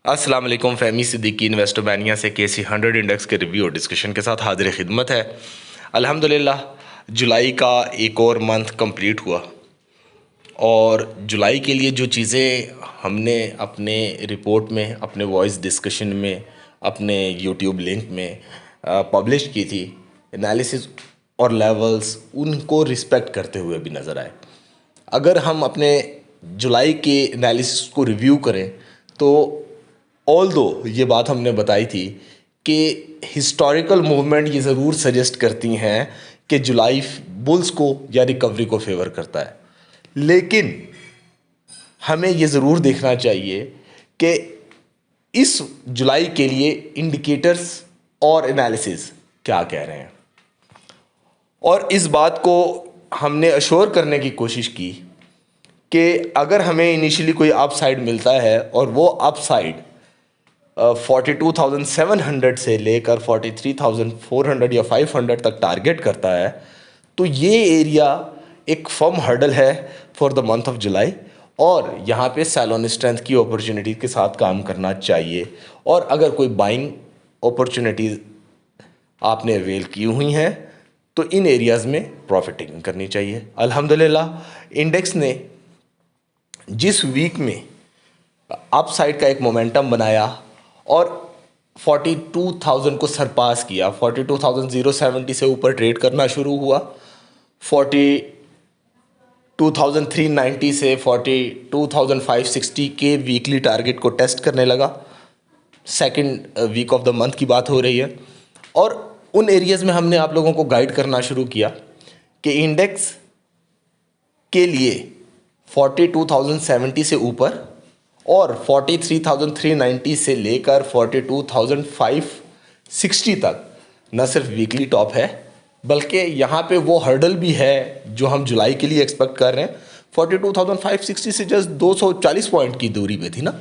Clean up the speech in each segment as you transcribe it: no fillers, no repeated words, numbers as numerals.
अस्सलाम वालेकुम। फ़हमी सिद्दीकी इन्वेस्टोमैनिया से KC100 इंडेक्स के रिव्यू और डिस्कशन के साथ हाजिर खिदमत है। अल्हम्दुलिल्लाह जुलाई का एक और मंथ कंप्लीट हुआ और जुलाई के लिए जो चीज़ें हमने अपने रिपोर्ट में, अपने वॉइस डिस्कशन में, अपने यूट्यूब लिंक में पब्लिश की थी, एनालिसिस और लेवल्स उनको रिस्पेक्ट करते हुए भी नज़र आए। अगर हम अपने जुलाई के एनालिसिस को रिव्यू करें तो ऑल दो ये बात हमने बताई थी कि हिस्टोरिकल मूवमेंट ये ज़रूर सजेस्ट करती हैं कि जुलाई बुल्स को या रिकवरी को फेवर करता है, लेकिन हमें ये ज़रूर देखना चाहिए कि इस जुलाई के लिए इंडिकेटर्स और एनालिसिस क्या कह रहे हैं। और इस बात को हमने अश्योर करने की कोशिश की कि अगर हमें इनिशियली कोई अपसाइड मिलता है और वो अपसाइड 42,700 से लेकर 43,400 या 500 तक टारगेट करता है, तो ये एरिया एक फर्म हर्डल है for the month of July और यहाँ पे सेल ऑन स्ट्रेंथ की अपॉर्चुनिटी के साथ काम करना चाहिए। और अगर कोई बाइंग अपॉर्चुनिटीज़ आपने अवेल की हुई हैं तो इन एरियाज़ में प्रॉफिट टेकिंग करनी चाहिए। अल्हम्दुलिल्लाह इंडेक्स ने जिस वीक में अपसाइड का एक मोमेंटम बनाया और 42,000 को सरपास किया, 42,070 से ऊपर ट्रेड करना शुरू हुआ, 42,390 से 42,560 के वीकली टारगेट को टेस्ट करने लगा। Second week of the month की बात हो रही है और उन एरियाज़ में हमने आप लोगों को गाइड करना शुरू किया कि इंडेक्स के लिए 42,070 से ऊपर और 43,390 से लेकर 42,560 तक न सिर्फ वीकली टॉप है बल्कि यहाँ पे वो हर्डल भी है जो हम जुलाई के लिए एक्सपेक्ट कर रहे हैं। 42,560 से जस्ट 240 पॉइंट की दूरी पे थी ना।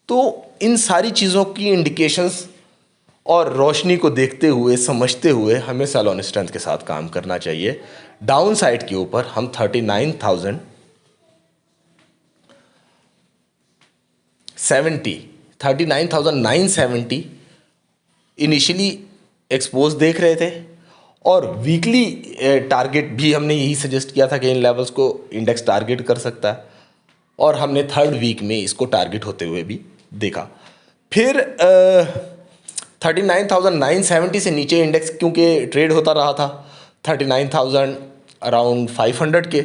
तो इन सारी चीज़ों की इंडिकेशंस और रोशनी को देखते हुए, समझते हुए हमें सेल ऑन स्ट्रेंथ के साथ काम करना चाहिए। डाउन साइड के ऊपर हम 39,970 इनिशियली एक्सपोज देख रहे थे और वीकली टारगेट भी हमने यही सजेस्ट किया था कि इन लेवल्स को इंडेक्स टारगेट कर सकता है और हमने थर्ड वीक में इसको टारगेट होते हुए भी देखा। फिर 39,970 से नीचे इंडेक्स क्योंकि ट्रेड होता रहा था 39,000 अराउंड 500 के,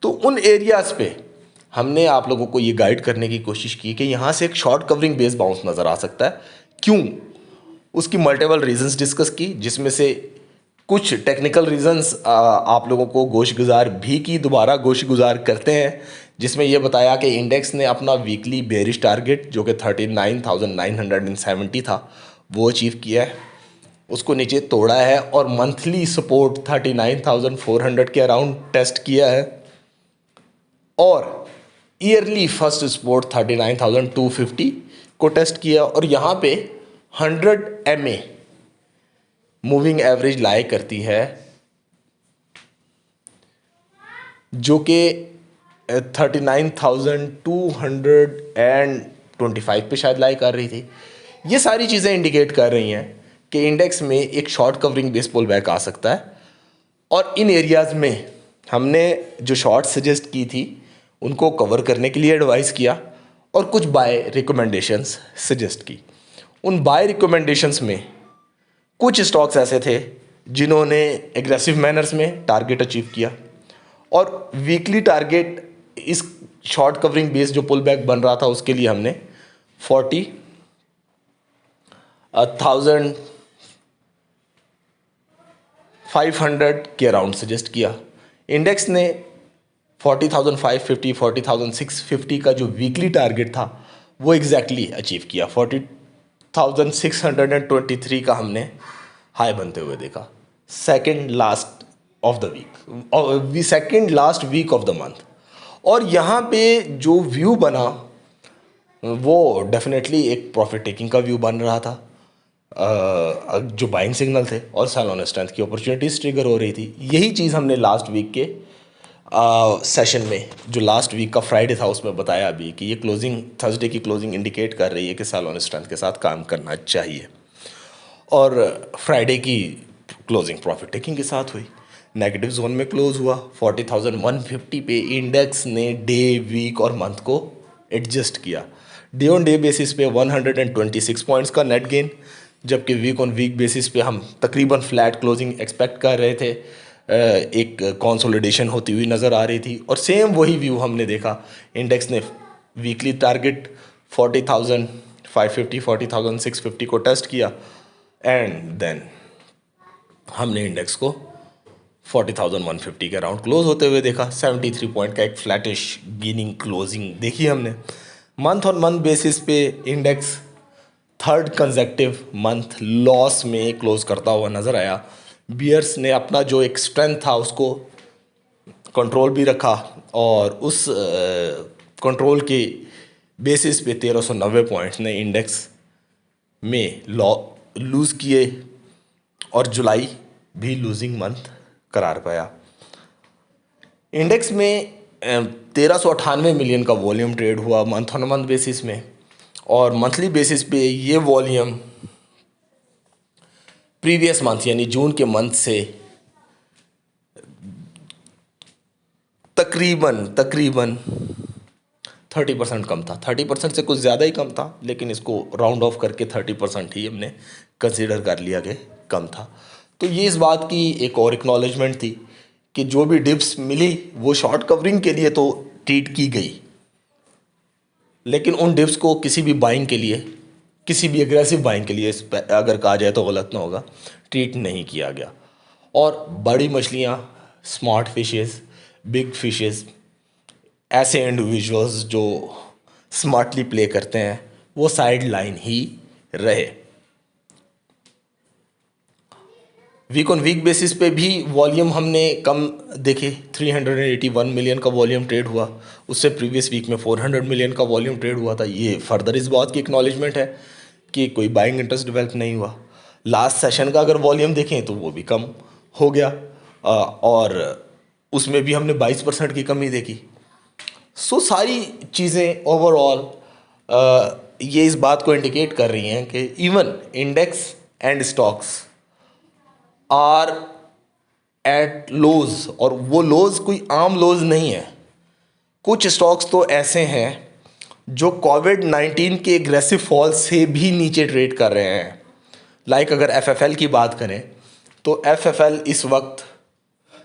तो उन एरियाज़ पे हमने आप लोगों को ये गाइड करने की कोशिश की कि यहाँ से एक शॉर्ट कवरिंग बेस बाउंस नज़र आ सकता है। क्यों? उसकी मल्टीपल रीजंस डिस्कस की, जिसमें से कुछ टेक्निकल रीजंस आप लोगों को गोशगुजार भी की, दोबारा गोशगुजार करते हैं, जिसमें यह बताया कि इंडेक्स ने अपना वीकली बेरिश टारगेट जो कि 39,970 था वो अचीव किया है, उसको नीचे तोड़ा है और मंथली सपोर्ट 39,400 के अराउंड टेस्ट किया है और ईयरली फर्स्ट सपोर्ट 39,250 को टेस्ट किया और यहाँ पे 100 MA मूविंग एवरेज लाई करती है जो कि 39,225 पे शायद लाई कर रही थी। ये सारी चीज़ें इंडिकेट कर रही हैं कि इंडेक्स में एक short covering base pull back आ सकता है और इन एरियाज़ में हमने जो शॉर्ट सजेस्ट की थी उनको कवर करने के लिए एडवाइस किया और कुछ बाय रिकमेंडेशंस सजेस्ट की। उन बाय रिकमेंडेशंस में कुछ स्टॉक्स ऐसे थे जिन्होंने एग्रेसिव मैनर्स में टारगेट अचीव किया और वीकली टारगेट इस शॉर्ट कवरिंग बेस जो पुल बैक बन रहा था उसके लिए हमने 40,500 के अराउंड सजेस्ट किया। इंडेक्स ने 40,550, 40,650 का जो वीकली टारगेट था वो एग्जैक्टली अचीव किया। 40,623 का हमने हाई बनते हुए देखा second last of the week, second last week of the month. और यहाँ पे जो व्यू बना वो डेफिनेटली एक प्रॉफिट टेकिंग का व्यू बन रहा था, जो बाइंग सिग्नल थे और सेल ऑन स्ट्रेंथ की अपॉर्चुनिटीज ट्रिगर हो रही थी। यही चीज़ हमने लास्ट वीक के सेशन में जो लास्ट वीक का फ्राइडे था उसमें बताया अभी कि ये क्लोजिंग थर्सडे की क्लोजिंग इंडिकेट कर रही है कि सेल ऑन स्ट्रेंथ के साथ काम करना चाहिए। और फ्राइडे की क्लोजिंग प्रॉफिट टेकिंग के साथ हुई, नेगेटिव जोन में क्लोज हुआ। 40,150 पे इंडेक्स ने डे, वीक और मंथ को एडजस्ट किया। डे ऑन डे बेसिस पे 126 पॉइंट्स का नेट गेन, जबकि वीक ऑन वीक बेसिस पे हम तकरीबन फ्लैट क्लोजिंग एक्सपेक्ट कर रहे थे। एक कंसोलिडेशन होती हुई नज़र आ रही थी और सेम वही व्यू हमने देखा। इंडेक्स ने वीकली टारगेट 40,550 40,650 को टेस्ट किया एंड देन हमने इंडेक्स को 40,150 के अराउंड क्लोज होते हुए देखा। 73 पॉइंट का एक फ्लैटिश गेनिंग क्लोजिंग देखी हमने। मंथ ऑन मंथ बेसिस पे index third consecutive month loss में क्लोज करता हुआ नज़र आया। बियर्स ने अपना जो एक स्ट्रेंथ था उसको कंट्रोल भी रखा और उस कंट्रोल के बेसिस पे 1390 पॉइंट्स ने इंडेक्स में लूज़ किए और जुलाई भी लूजिंग मंथ करार पाया। इंडेक्स में 1398 मिलियन का वॉल्यूम ट्रेड हुआ मंथ ऑन मंथ बेसिस में, और मंथली बेसिस पे ये वॉल्यूम प्रीवियस मंथ यानी जून के मंथ से तकरीबन 30% कम था। 30% से कुछ ज़्यादा ही कम था, लेकिन इसको राउंड ऑफ करके 30% ही हमने कंसीडर कर लिया कि कम था। तो ये इस बात की एक और एक्नॉलेजमेंट थी कि जो भी डिप्स मिली वो शॉर्ट कवरिंग के लिए तो ट्रीट की गई, लेकिन उन डिप्स को किसी भी बाइंग के लिए, किसी भी एग्रेसिव बाइंग के लिए, अगर कहा जाए तो गलत ना होगा, ट्रीट नहीं किया गया। और बड़ी मछलियाँ, स्मार्ट फिशेस, बिग फिशेस, ऐसे इंडिविजुअल्स जो स्मार्टली प्ले करते हैं वो साइड लाइन ही रहे। वीक ऑन वीक बेसिस पे भी वॉल्यूम हमने कम देखे। 381 मिलियन का वॉल्यूम ट्रेड हुआ, उससे प्रीवियस वीक में 400 मिलियन का वॉल्यूम ट्रेड हुआ था। ये फर्दर इस बात की एक्नॉलेजमेंट है कि कोई बाइंग इंटरेस्ट डेवलप नहीं हुआ। लास्ट सेशन का अगर वॉल्यूम देखें तो वो भी कम हो गया और उसमें भी हमने 22% की कमी देखी। सो सारी चीज़ें ओवरऑल ये इस बात को इंडिकेट कर रही हैं कि even index and stocks are at lows, और वो लोज कोई आम लोज नहीं है। कुछ स्टॉक्स तो ऐसे हैं जो कोविड-19 के एग्रेसिव फॉल से भी नीचे ट्रेड कर रहे हैं। लाइक अगर एफएफएल की बात करें तो एफएफएल इस वक्त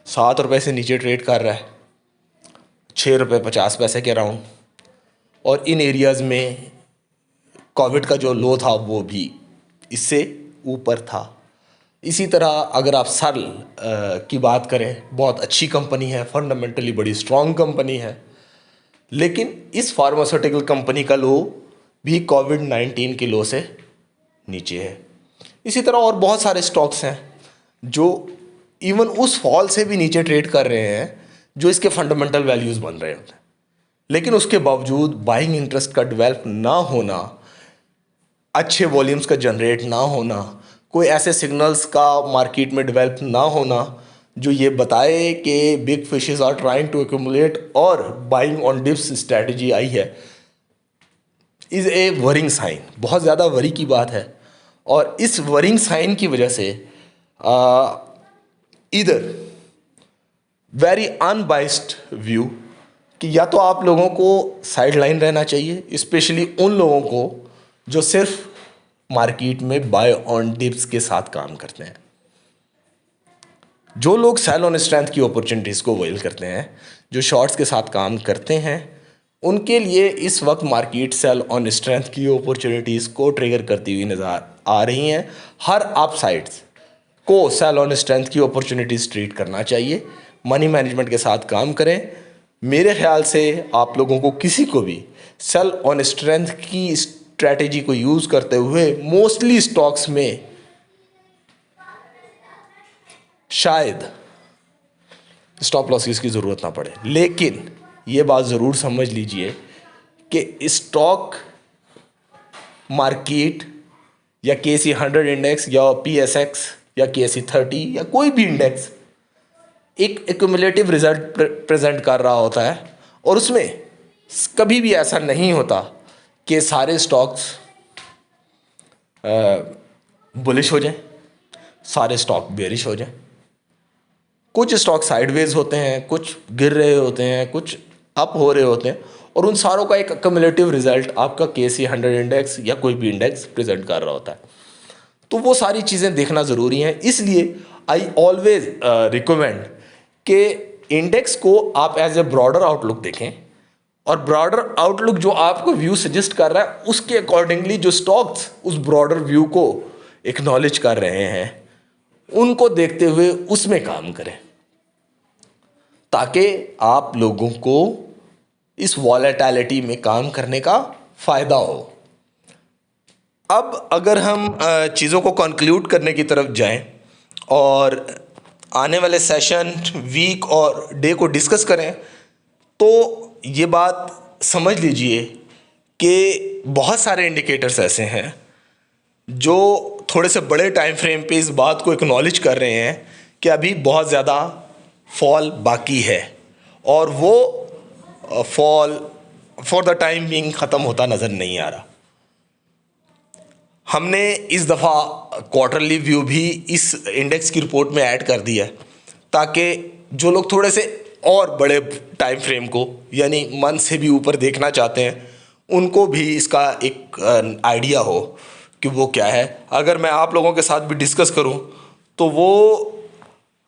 7 रुपये से नीचे ट्रेड कर रहा है, 6 रुपये 50 पैसे के अराउंड, और इन एरियाज़ में कोविड का जो लो था वो भी इससे ऊपर था। इसी तरह अगर आप सर्ल की बात करें, बहुत अच्छी कंपनी है, फंडामेंटली बड़ी स्ट्रॉन्ग कंपनी है, लेकिन इस फार्मास्यूटिकल कंपनी का लो भी कोविड-19 के लो से नीचे है। इसी तरह और बहुत सारे स्टॉक्स हैं जो इवन उस फॉल से भी नीचे ट्रेड कर रहे हैं जो इसके फंडामेंटल वैल्यूज़ बन रहे होते हैं, लेकिन उसके बावजूद बाइंग इंटरेस्ट का डेवलप ना होना, अच्छे वॉल्यूम्स का जनरेट ना होना, कोई ऐसे सिग्नल्स का मार्केट में डेवलप ना होना जो ये बताए कि big fishes are trying to accumulate और बाइंग ऑन डिप्स स्ट्रैटेजी आई है, इज़ ए वरिंग साइन। बहुत ज़्यादा वरी की बात है। और इस वरिंग साइन की वजह से इधर वेरी अनबाइस्ड व्यू कि या तो आप लोगों को साइड लाइन रहना चाहिए, स्पेशली उन लोगों को जो सिर्फ मार्केट में बाय ऑन डिप्स के साथ काम करते हैं। जो लोग सेल ऑन स्ट्रेंथ की अपॉर्चुनिटीज़ को वेल करते हैं, जो शॉर्ट्स के साथ काम करते हैं, उनके लिए इस वक्त मार्केट सेल ऑन स्ट्रेंथ की अपॉर्चुनिटीज़ को ट्रिगर करती हुई नज़र आ रही हैं। हर अप साइड्स को सेल ऑन स्ट्रेंथ की अपॉर्चुनिटीज़ ट्रीट करना चाहिए, मनी मैनेजमेंट के साथ काम करें। मेरे ख्याल से आप लोगों को किसी को भी सेल ऑन स्ट्रेंथ की स्ट्रैटेजी को यूज़ करते हुए मोस्टली स्टॉक्स में शायद स्टॉप लॉसेस की ज़रूरत ना पड़े, लेकिन ये बात ज़रूर समझ लीजिए कि स्टॉक मार्केट या KC 100 इंडेक्स या PSX या KC 30 या कोई भी इंडेक्स एक एक्यूमुलेटिव रिजल्ट प्रेजेंट कर रहा होता है, और उसमें कभी भी ऐसा नहीं होता कि सारे स्टॉक्स बुलिश हो जाएं, सारे स्टॉक बेरिश हो जाएं। कुछ स्टॉक साइडवेज होते हैं, कुछ गिर रहे होते हैं, कुछ अप हो रहे होते हैं, और उन सारों का एक कम्युलेटिव रिजल्ट आपका केसी 100 इंडेक्स या कोई भी इंडेक्स प्रेजेंट कर रहा होता है। तो वो सारी चीज़ें देखना ज़रूरी हैं। इसलिए आई ऑलवेज रिकमेंड कि इंडेक्स को आप एज ए ब्रॉडर आउटलुक देखें, और ब्रॉडर आउटलुक जो आपको व्यू सजेस्ट कर रहा है उसके अकॉर्डिंगली जो स्टॉक्स उस ब्रॉडर व्यू को एक्नॉलेज कर रहे हैं उनको देखते हुए उसमें काम करें, ताकि आप लोगों को इस वॉलेटिलिटी में काम करने का फ़ायदा हो। अब अगर हम चीज़ों को कंक्लूड करने की तरफ जाएं और आने वाले सेशन, वीक और डे को डिस्कस करें, तो ये बात समझ लीजिए कि बहुत सारे इंडिकेटर्स ऐसे हैं जो थोड़े से बड़े टाइम फ्रेम पे इस बात को एक्नॉलेज कर रहे हैं कि अभी बहुत ज़्यादा फॉल बाकी है, और वो fall for the time being ख़त्म होता नज़र नहीं आ रहा। हमने इस दफ़ा क्वार्टरली व्यू भी इस इंडेक्स की रिपोर्ट में ऐड कर दिया है, ताकि जो लोग थोड़े से और बड़े टाइम फ्रेम को यानी मंथ से भी ऊपर देखना चाहते हैं उनको भी इसका एक आइडिया हो कि वो क्या है। अगर मैं आप लोगों के साथ भी डिस्कस करूं तो वो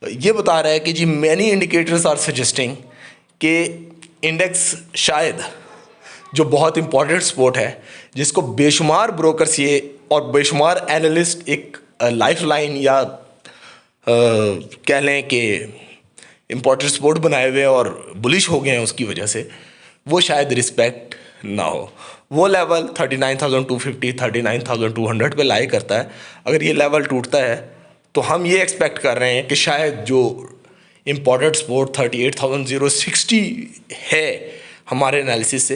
ये बता रहा है कि जी मैनी इंडिकेटर्स आर सजेस्टिंग कि इंडेक्स शायद जो बहुत इंपॉर्टेंट स्पोर्ट है, जिसको बेशुमार ब्रोकर्स ये और बेशुमार एनालिस्ट एक लाइफलाइन या कह लें कि इम्पोर्टेंट स्पोर्ट बनाए हुए और बुलिश हो गए हैं उसकी वजह से, वो शायद रिस्पेक्ट ना हो। वो लेवल 39,250 39,200 पे लाई करता है। अगर ये लेवल टूटता है तो हम ये एक्सपेक्ट कर रहे हैं कि शायद जो इम्पोर्टेंट स्पोर्ट 38,060 है हमारे एनालिसिस से,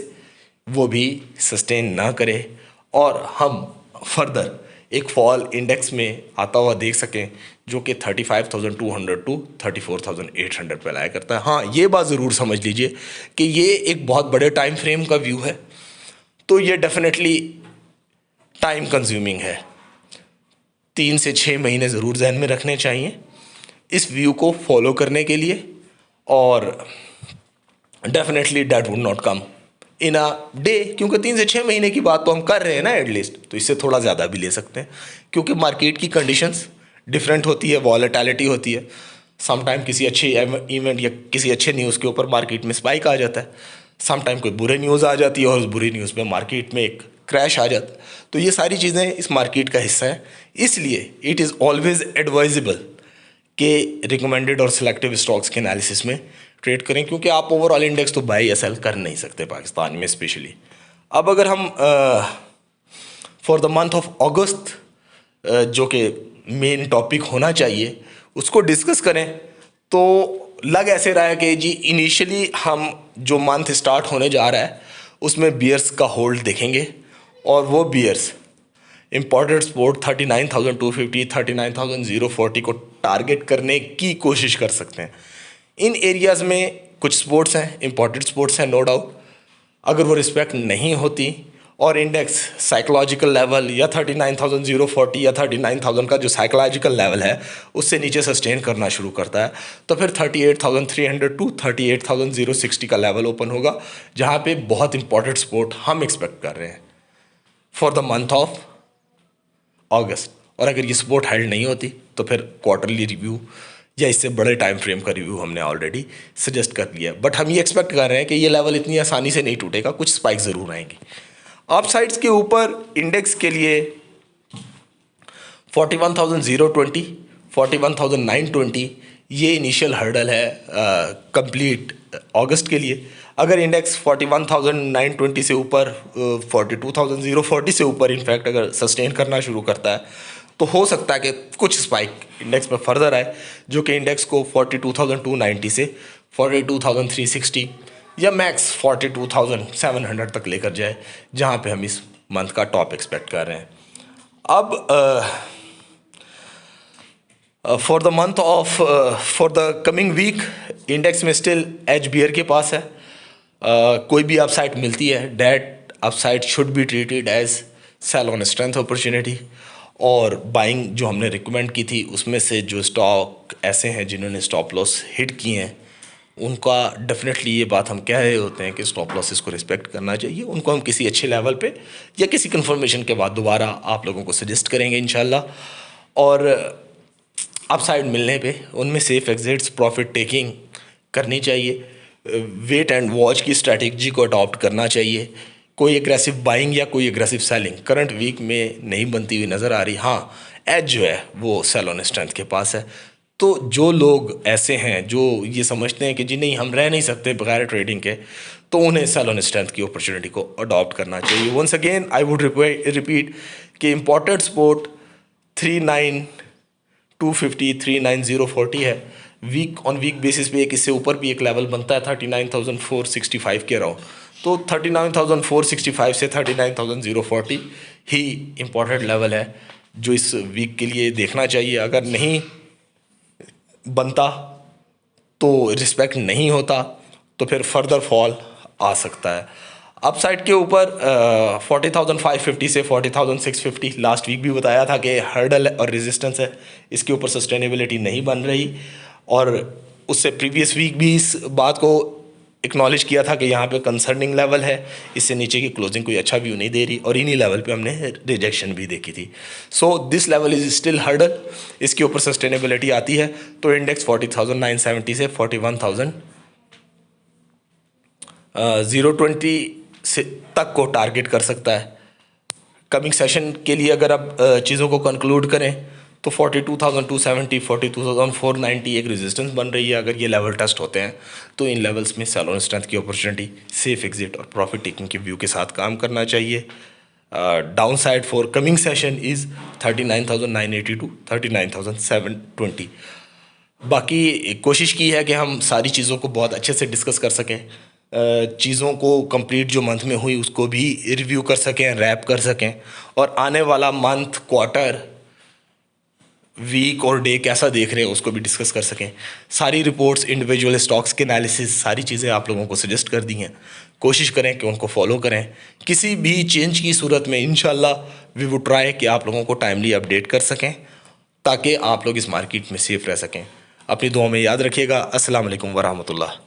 वो भी सस्टेन ना करे और हम फर्दर एक फॉल इंडेक्स में आता हुआ देख सकें जो कि 35,200 टू 34,800 पे लाया करता है। हाँ, ये बात ज़रूर समझ लीजिए कि ये एक बहुत बड़े टाइम फ्रेम का व्यू है, तो ये डेफिनेटली टाइम कंज्यूमिंग है। 3 से 6 महीने ज़रूर जहन में रखने चाहिए इस व्यू को फॉलो करने के लिए, और definitely that would not come in a day, क्योंकि 3 से 6 महीने की बात तो हम कर रहे हैं ना एटलीस्ट, तो इससे थोड़ा ज़्यादा भी ले सकते हैं, क्योंकि मार्केट की कंडीशंस डिफरेंट होती है, वॉलेटिलिटी होती है। समटाइम किसी अच्छे इवेंट या किसी अच्छे न्यूज़ के ऊपर मार्केट में स्पाइक आ जाता है, समटाइम कोई बुरे न्यूज़ आ जाती है और उस बुरी न्यूज़ पे मार्केट में एक क्रैश आ जाता है। तो ये सारी चीज़ें इस मार्केट का हिस्सा है। इसलिए इट इज़ ऑलवेज एडवाइजेबल कि रिकमेंडेड और सिलेक्टिव स्टॉक्स के एनालिसिस में ट्रेड करें, क्योंकि आप ओवरऑल इंडेक्स तो बाई या सेल कर नहीं सकते पाकिस्तान में स्पेशली। अब अगर हम फॉर द मंथ ऑफ अगस्त जो कि मेन टॉपिक होना चाहिए उसको डिस्कस करें, तो लग ऐसे रहा है कि जी इनिशियली हम जो मंथ स्टार्ट होने जा रहा है उसमें बियर्स का होल्ड देखेंगे, और वो बियर्स इम्पोर्टेड स्पोर्ट 39,250 39,040 को टारगेट करने की कोशिश कर सकते हैं। इन एरियाज़ में कुछ स्पोर्ट्स हैं, इम्पोर्टेड स्पोर्ट्स हैं, नो डाउट। अगर वो रिस्पेक्ट नहीं होती और इंडेक्स साइकोलॉजिकल लेवल या 39,040 या 39,000 का जो साइकोलॉजिकल लेवल है उससे नीचे सस्टेन करना शुरू करता है, तो फिर 38,300 टू 38,060 का लेवल ओपन होगा, जहाँ पे बहुत इंपॉर्टेंट सपोर्ट हम एक्सपेक्ट कर रहे हैं फॉर द मंथ ऑफ अगस्त। और अगर ये सपोर्ट हेल्ड नहीं होती तो फिर क्वार्टरली रिव्यू या इससे बड़े टाइम फ्रेम का रिव्यू हमने ऑलरेडी सजेस्ट कर लिया। बट हम ये एक्सपेक्ट कर रहे हैं कि ये लेवल इतनी आसानी से नहीं टूटेगा, कुछ स्पाइक ज़रूर आएंगी। अप साइड्स के ऊपर इंडेक्स के लिए 41,020 41,920 ये इनिशियल हर्डल है कंप्लीट अगस्त के लिए। अगर इंडेक्स 41,920 से ऊपर 42,040 से ऊपर इनफैक्ट अगर सस्टेन करना शुरू करता है तो हो सकता है कि कुछ स्पाइक इंडेक्स में फर्दर आए, जो कि इंडेक्स को 42,290 से 42,360 या मैक्स 42,700 तक लेकर जाए, जहां पे हम इस मंथ का टॉप एक्सपेक्ट कर रहे हैं। अब for the month of for the coming week index में स्टिल एज बियर के पास है। कोई भी अपसाइड मिलती है, that upside should be treated as sell on strength opportunity. और बाइंग जो हमने रिकमेंड की थी उसमें से जो स्टॉक ऐसे हैं जिन्होंने स्टॉप लॉस हिट किए हैं, उनका डेफिनेटली ये बात हम कह रहे होते हैं कि स्टॉप लॉसेस को रिस्पेक्ट करना चाहिए। उनको हम किसी अच्छे लेवल पे या किसी कंफर्मेशन के बाद दोबारा आप लोगों को सजेस्ट करेंगे इंशाल्लाह। और अपसाइड मिलने पे उनमें सेफ एग्जिट्स, प्रॉफिट टेकिंग करनी चाहिए। वेट एंड वॉच की स्ट्रैटेजी को अडॉप्ट करना चाहिए। कोई एग्रेसिव बाइंग या कोई एग्रेसिव सेलिंग करंट वीक में नहीं बनती हुई नज़र आ रही। हाँ, एज जो है वो सेल ऑन स्ट्रेंथ के पास है। तो जो लोग ऐसे हैं जो ये समझते हैं कि जी नहीं हम रह नहीं सकते बगैर ट्रेडिंग के, तो उन्हें सेल ऑन स्ट्रेंथ की अपॉर्चुनिटी को अडॉप्ट करना चाहिए। Once again I would repeat कि इम्पोर्टेड सपोर्ट 39,250 39,040 है। वीक ऑन वीक बेसिस पे एक इससे ऊपर भी एक लेवल बनता है 39,465 के अराउंड। तो 39,465 से 39,040 ही इम्पोर्टेंट लेवल है जो इस वीक के लिए देखना चाहिए। अगर नहीं बनता तो रिस्पेक्ट नहीं होता तो फिर फर्दर फॉल आ सकता है। अपसाइड के ऊपर 40,550 से 40,650 लास्ट वीक भी बताया था कि हर्डल और रेजिस्टेंस है, इसके ऊपर सस्टेनेबिलिटी नहीं बन रही। और उससे प्रीवियस वीक भी इस बात को एक्नॉलेज किया था कि यहाँ पे कंसर्निंग लेवल है, इससे नीचे की क्लोजिंग कोई अच्छा व्यू नहीं दे रही, और इन्हीं लेवल पे हमने रिजेक्शन भी देखी थी। So this level is still hurdle, इसके ऊपर सस्टेनेबिलिटी आती है तो इंडेक्स 40,970 से 41,020 से तक को टारगेट कर सकता है। कमिंग सेशन के लिए अगर आप चीज़ों को कंक्लूड करें तो 42,270 42,490 एक रेजिस्टेंस बन रही है। अगर ये लेवल टेस्ट होते हैं तो इन लेवल्स में सेल ऑन स्ट्रेंथ की अपॉर्चुनिटी, सेफ एग्जिट और प्रॉफिट टेकिंग के व्यू के साथ काम करना चाहिए। Downside for coming session is 39,980 to 39,720। बाकी कोशिश की है कि हम सारी चीज़ों को बहुत अच्छे से डिस्कस कर सकें, चीज़ों को कंप्लीट जो मंथ में हुई उसको भी रिव्यू कर सकें, रैप कर सकें, और आने वाला मंथ, क्वार्टर, वीक और डे कैसा देख रहे हैं उसको भी डिस्कस कर सकें। सारी रिपोर्ट्स, इंडिविजुअल स्टॉक्स के एनालिसिस, सारी चीज़ें आप लोगों को सजेस्ट कर दी हैं। कोशिश करें कि उनको फॉलो करें। किसी भी चेंज की सूरत में इंशाल्लाह वी वुड ट्राई कि आप लोगों को टाइमली अपडेट कर सकें ताकि आप लोग इस मार्केट में सेफ रह सकें। अपनी दुआ में याद रखिएगा। अस्सलाम वालेकुम वरहमतुल्लाह।